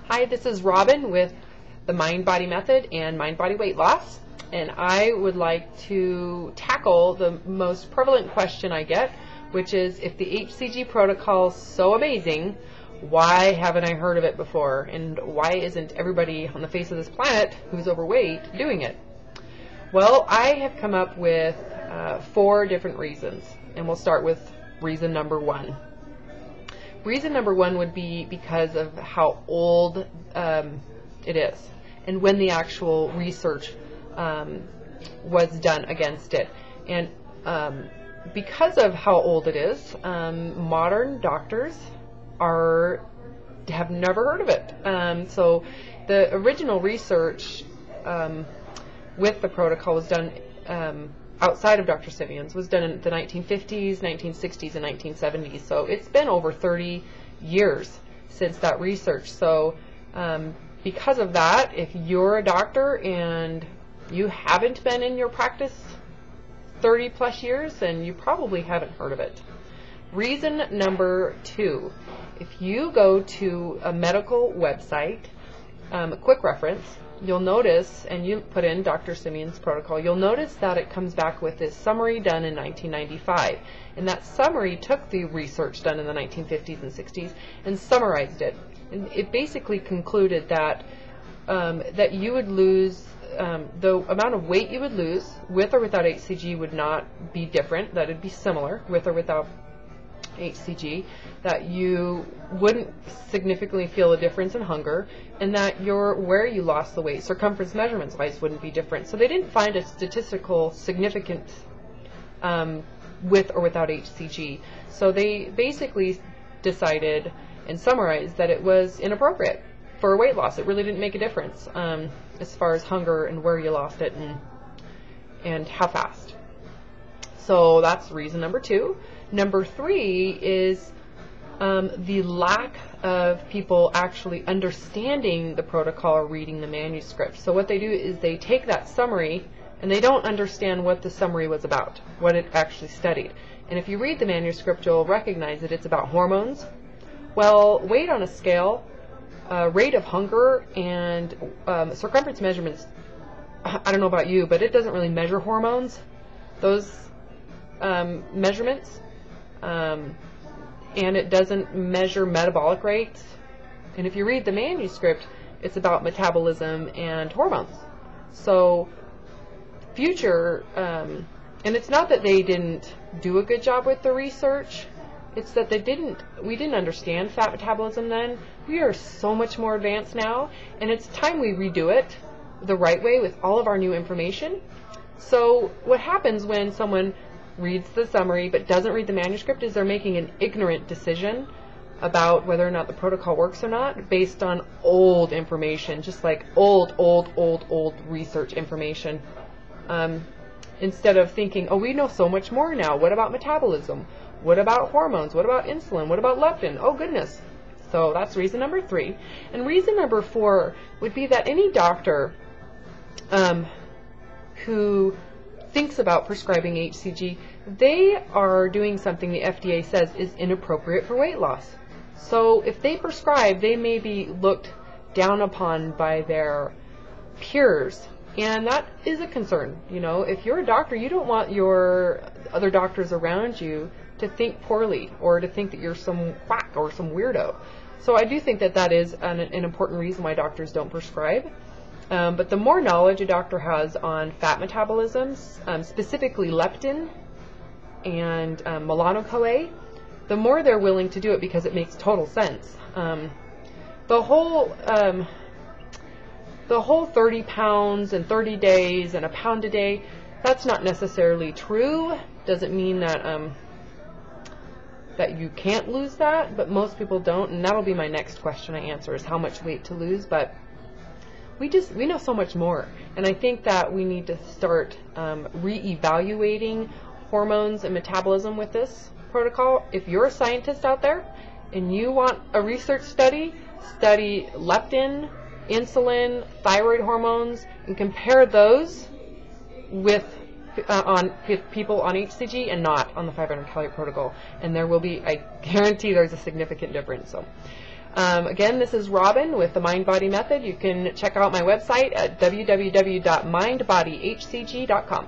Hi, this is Robin with the Mind-Body Method and Mind-Body Weight Loss, and I would like to tackle the most prevalent question I get, which is, if the hCG protocol is so amazing, why haven't I heard of it before, and why isn't everybody on the face of this planet who's overweight doing it? Well, I have come up with 4 different reasons, and we'll start with reason number 1. Reason number 1 would be because of how old it is and when the actual research was done against it. And because of how old it is, modern doctors have never heard of it. So the original research with the protocol was done outside of Dr. Simeon's, was done in the 1950s, 1960s, and 1970s. So it's been over 30 years since that research. So because of that, if you're a doctor and you haven't been in your practice 30 plus years, then you probably haven't heard of it. Reason number 2, if you go to a medical website, a quick reference, you'll notice, and you put in Dr. Simeon's protocol, you'll notice that it comes back with this summary done in 1995. And that summary took the research done in the 1950s and 60s and summarized it. And it basically concluded that that you would lose, the amount of weight you would lose with or without hCG would not be different, that it'd be similar with or without hCG, that you wouldn't significantly feel a difference in hunger, and that where you lost the weight, circumference measurements wise, wouldn't be different. So they didn't find a statistical significance with or without hCG. So they basically decided and summarized that it was inappropriate for weight loss. It really didn't make a difference as far as hunger and where you lost it and how fast. So that's reason number 2. Number 3 is the lack of people actually understanding the protocol or reading the manuscript. So what they do is they take that summary and they don't understand what the summary was about, what it actually studied. And if you read the manuscript, you'll recognize that it's about hormones. Well, weight on a scale, rate of hunger, and circumference measurements, I don't know about you, but it doesn't really measure hormones, those measurements. And it doesn't measure metabolic rates. And if you read the manuscript, it's about metabolism and hormones. So future, and it's not that they didn't do a good job with the research, it's that we didn't understand fat metabolism then. We are so much more advanced now, and it's time we redo it the right way with all of our new information. So what happens when someone reads the summary but doesn't read the manuscript is they're making an ignorant decision about whether or not the protocol works or not based on old information, just like old research information. Instead of thinking, oh, we know so much more now. What about metabolism? What about hormones? What about insulin? What about leptin? Oh, goodness. So that's reason number 3. And reason number 4 would be that any doctor who thinks about prescribing hCG, they are doing something the FDA says is inappropriate for weight loss. So if they prescribe, they may be looked down upon by their peers, and that is a concern. You know, if you're a doctor, you don't want your other doctors around you to think poorly or to think that you're some quack or some weirdo. So I do think that that is an important reason why doctors don't prescribe. But the more knowledge a doctor has on fat metabolisms, specifically leptin and melanocortin, the more they're willing to do it because it makes total sense. The whole 30 pounds and 30 days and a pound a day, that's not necessarily true. Doesn't mean that that you can't lose that, but most people don't, and that'll be my next question I answer, is how much weight to lose. But we know so much more, and I think that we need to start re-evaluating hormones and metabolism with this protocol. If you're a scientist out there and you want a research study leptin, insulin, thyroid hormones, and compare those with people on hCG and not on the 500 calorie protocol, and there will be, I guarantee there's a significant difference. So Again, this is Robin with the Mind Body Method. You can check out my website at www.mindbodyhcg.com.